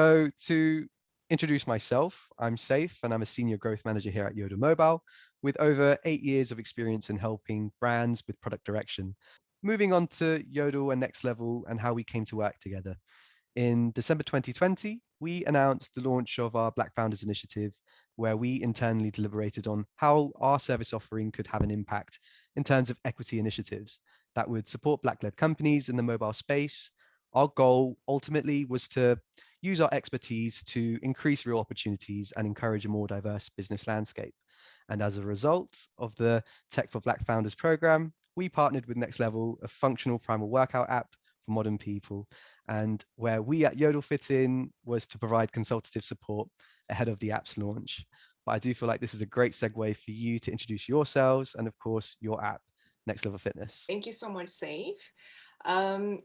So to introduce myself, I'm Saif and I'm a senior growth manager here at Yodel Mobile with over 8 years of experience in helping brands with product direction. Moving on to Yodel and Next Level and how we came to work together. In December 2020, we announced the launch of our Black Founders Initiative, where we internally deliberated on how our service offering could have an impact in terms of equity initiatives that would support Black-led companies in the mobile space. Our goal ultimately was to use our expertise to increase real opportunities and encourage a more diverse business landscape. And as a result of the Tech for Black Founders program, we partnered with Next Level, a functional primal workout app for modern people. And where we at Yodel fit in was to provide consultative support ahead of the app's launch. But I do feel like this is a great segue for you to introduce yourselves and, of course, your app, Next Level Fitness. Thank you so much, Saif.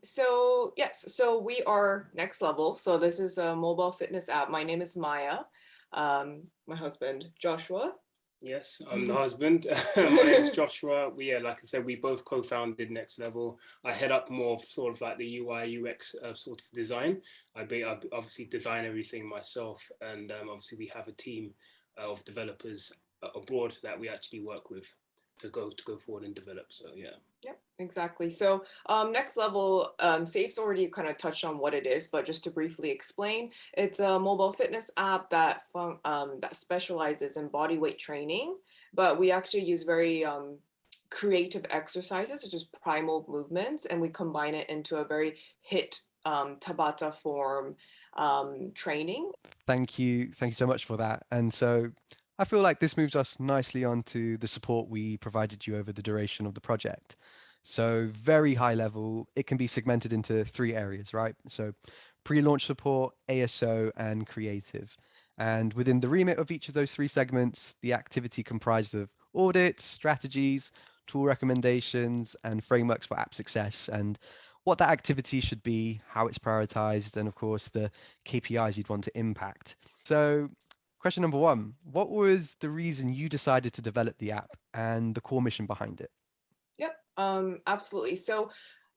So we are Next Level. So this is a mobile fitness app. My name is Maya. My husband, Joshua. Yes, I'm the husband. My name's Joshua. Like I said, we both co-founded Next Level. I head up more of sort of like the UI UX sort of design. I obviously design everything myself, and obviously we have a team of developers abroad that we actually work with to go forward and develop. So yeah. Yep, exactly. So Next Level, Saif's already kind of touched on what it is, but just to briefly explain, it's a mobile fitness app that specializes in body weight training, but we actually use very creative exercises, such as primal movements, and we combine it into a very HIIT Tabata form training. Thank you so much for that. And so I feel like this moves us nicely onto the support we provided you over the duration of the project. So very high level, it can be segmented into 3 areas, right? So pre-launch support, ASO, and creative. And within the remit of each of those 3 segments, the activity comprised of audits, strategies, tool recommendations, and frameworks for app success, and what that activity should be, how it's prioritized, and of course the KPIs you'd want to impact. So question number 1, what was the reason you decided to develop the app and the core mission behind it? Yep, absolutely. So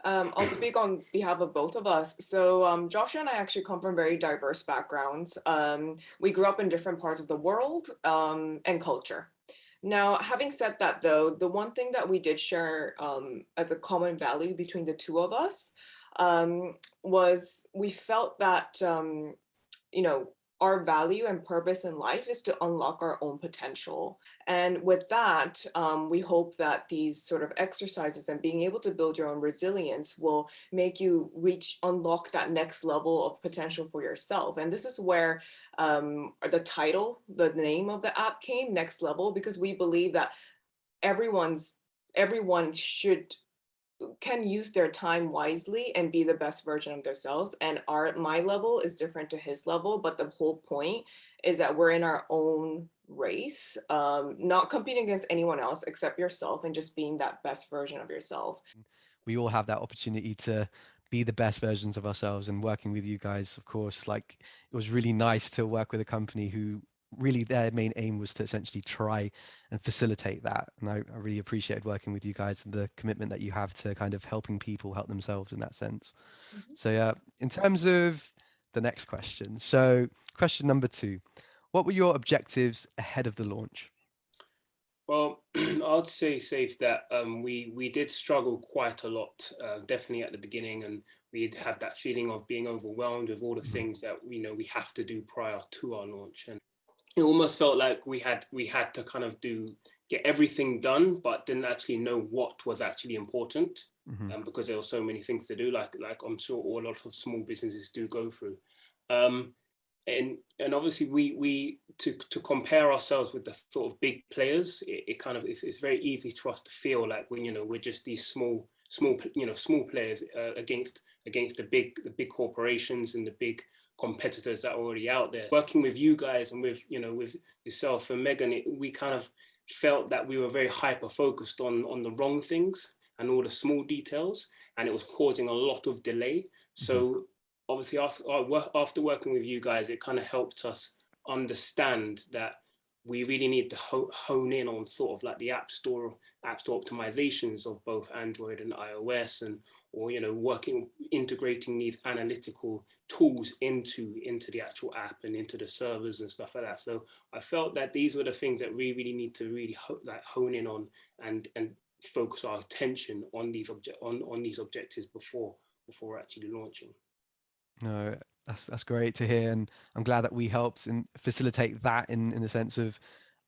I'll speak on behalf of both of us. So Joshua and I actually come from very diverse backgrounds. We grew up in different parts of the world and culture. Now, having said that, though, the one thing that we did share as a common value between the two of us was we felt that, you know, our value and purpose in life is to unlock our own potential. And with that, we hope that these sort of exercises and being able to build your own resilience will make you unlock that next level of potential for yourself. And this is where the title, the name of the app came, Next Level, because we believe that everyone can use their time wisely and be the best version of themselves. And my level is different to his level, but the whole point is that we're in our own race, not competing against anyone else except yourself, and just being that best version of yourself. We all have that opportunity to be the best versions of ourselves, and working with you guys, of course, like it was really nice to work with a company who really their main aim was to essentially try and facilitate that. And I really appreciated working with you guys and the commitment that you have to kind of helping people help themselves in that sense. So yeah, in terms of the next question, so question number 2, what were your objectives ahead of the launch? Well, I'd say, Safe, that we did struggle quite a lot, definitely at the beginning, and we'd have that feeling of being overwhelmed with all the things that we have to do prior to our launch, and it almost felt like we had to kind of get everything done, but didn't actually know what was actually important, because there were so many things to do, like I'm sure a lot of small businesses do go through. And obviously we to compare ourselves with the sort of big players, it kind of it's very easy for us to feel like we're just these small players against the big corporations and the big competitors that are already out there. Working with you guys and with yourself and Megan, we kind of felt that we were very hyper focused on the wrong things and all the small details, and it was causing a lot of delay. So obviously after working with you guys, it kind of helped us understand that we really need to hone in on sort of like the app store optimizations of both Android and iOS, and or integrating these analytical tools into the actual app and into the servers and stuff like that. So I felt that these were the things that we really need to really hone in on and focus our attention on these objectives before actually launching. No, that's great to hear, and I'm glad that we helped and facilitate that in the sense of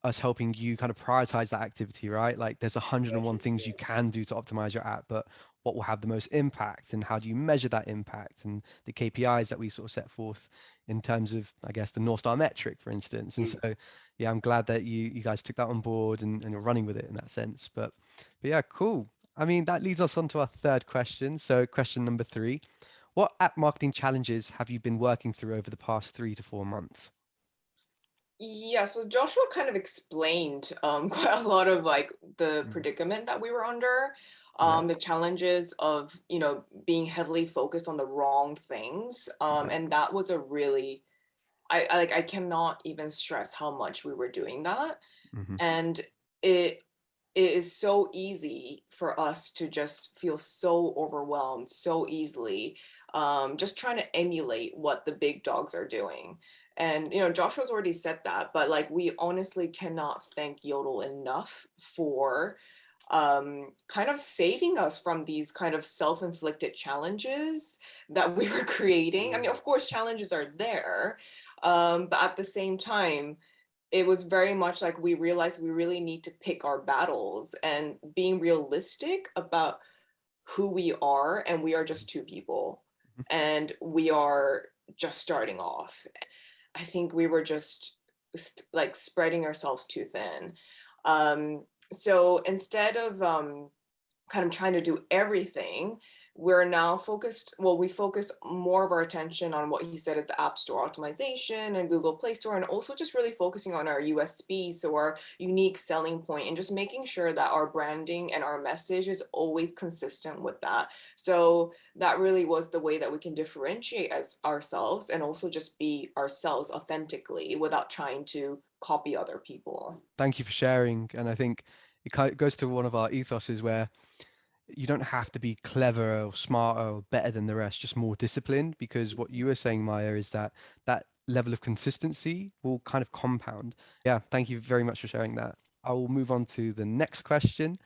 us helping you kind of prioritize that activity, right? Like there's 101 things you can do to optimize your app, but what will have the most impact, and how do you measure that impact, and the KPIs that we sort of set forth in terms of, I guess, the North Star metric, for instance. And so, yeah, I'm glad that you guys took that on board and you're running with it in that sense. But yeah, cool. I mean, that leads us on to our third question. So question number 3. What app marketing challenges have you been working through over the past 3 to 4 months? Yeah, so Joshua kind of explained quite a lot of like the predicament that we were under, the challenges of, being heavily focused on the wrong things. And that was a really, I cannot even stress how much we were doing that. Mm-hmm. And it is so easy for us to just feel so overwhelmed so easily, just trying to emulate what the big dogs are doing. And Joshua's already said that, but like we honestly cannot thank Yodel enough for kind of saving us from these kind of self-inflicted challenges that we were creating. I mean, of course, challenges are there, but at the same time, it was very much like we realized we really need to pick our battles and being realistic about who we are. And we are just 2 people and we are just starting off. I think we were just like spreading ourselves too thin. So instead of kind of trying to do everything, we're now focused, we focused more of our attention on what he said at the App Store optimization and Google Play Store, and also just really focusing on our USP, so our unique selling point, and just making sure that our branding and our message is always consistent with that. So that really was the way that we can differentiate as ourselves and also just be ourselves authentically without trying to copy other people. Thank you for sharing. And I think it goes to one of our ethoses where you don't have to be clever or smarter or better than the rest, just more disciplined, because what you were saying, Maya, is that that level of consistency will kind of compound. Yeah, thank you very much for sharing that. I will move on to the next question.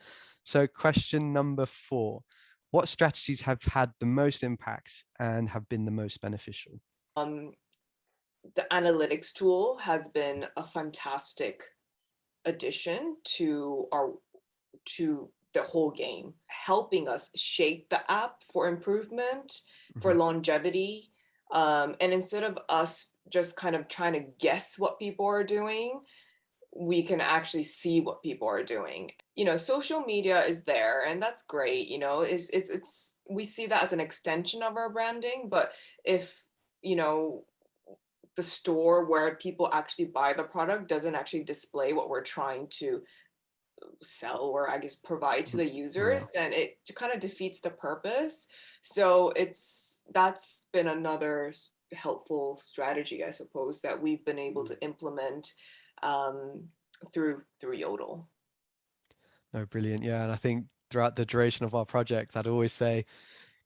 So question number 4, what strategies have had the most impacts and have been the most beneficial? The analytics tool has been a fantastic addition to the whole game, helping us shape the app for improvement, for longevity. And instead of us just kind of trying to guess what people are doing, we can actually see what people are doing. Social media is there, and that's great. It's we see that as an extension of our branding. But if the store where people actually buy the product doesn't actually display what we're trying to sell or I guess provide to the users, then it kind of defeats the purpose. So that's been another helpful strategy, I suppose, that we've been able to implement through Yodel. No, brilliant. Yeah, and I think throughout the duration of our project, I'd always say,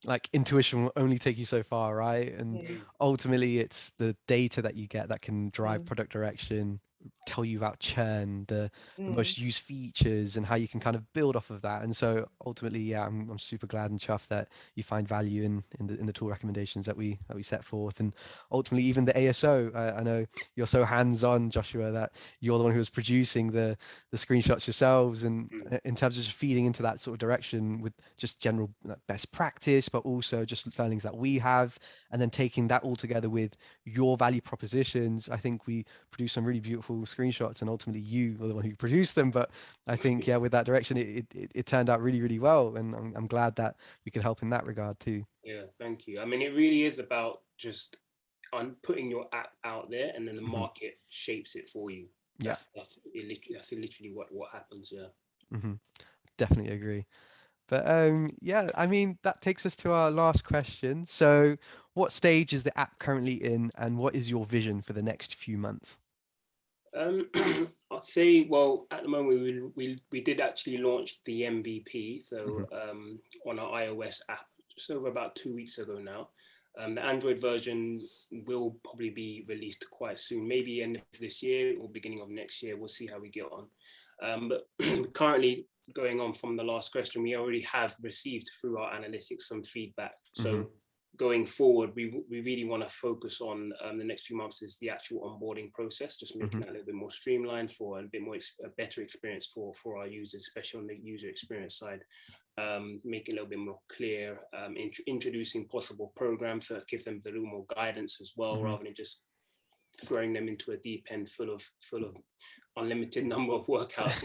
like, intuition will only take you so far, right? And ultimately, it's the data that you get that can drive product direction, tell you about churn, the most used features, and how you can kind of build off of that. And so ultimately, yeah, I'm super glad and chuffed that you find value in the tool recommendations that we set forth. And ultimately, even the ASO, I know you're so hands-on, Joshua, that you're the one who was producing the screenshots yourselves, and in terms of just feeding into that sort of direction with just general best practice, but also just learnings that we have, and then taking that all together with your value propositions. I think we produce some really beautiful screenshots, and ultimately you were the one who produced them. But I think, yeah, with that direction, it turned out really, really well, and I'm glad that we could help in that regard too. Yeah, thank you. I mean, it really is about just on putting your app out there, and then the market shapes it for you. That's literally what happens. Yeah. Definitely agree. But yeah, I mean, that takes us to our last question. So what stage is the app currently in, and what is your vision for the next few months? I'd say, well, at the moment we did actually launch the MVP, so on our iOS app just over about 2 weeks ago now. The Android version will probably be released quite soon, maybe end of this year or beginning of next year. We'll see how we get on. But currently, going on from the last question, we already have received through our analytics some feedback. So going forward, we really want to focus on the next few months is the actual onboarding process, just making that a little bit more streamlined for a bit more a better experience for our users, especially on the user experience side. Make it a little bit more clear, introducing possible programs that give them a little more guidance as well, rather than just throwing them into a deep end full of unlimited number of workouts.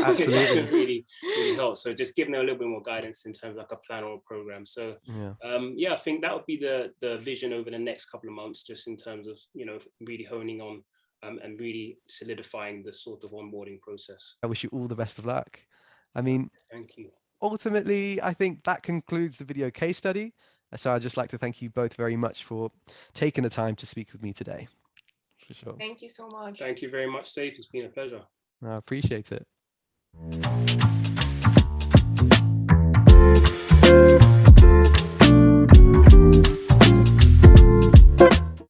Absolutely. really helps. So just giving them a little bit more guidance in terms of like a plan or a program. So I think that would be the vision over the next couple of months, just in terms of, you know, really honing on and really solidifying the sort of onboarding process. I wish you all the best of luck. I mean, thank you. Ultimately, I think that concludes the video case study. So I'd just like to thank you both very much for taking the time to speak with me today. For sure. Thank you so much. Thank you very much, Saif. It's been a pleasure. I appreciate it.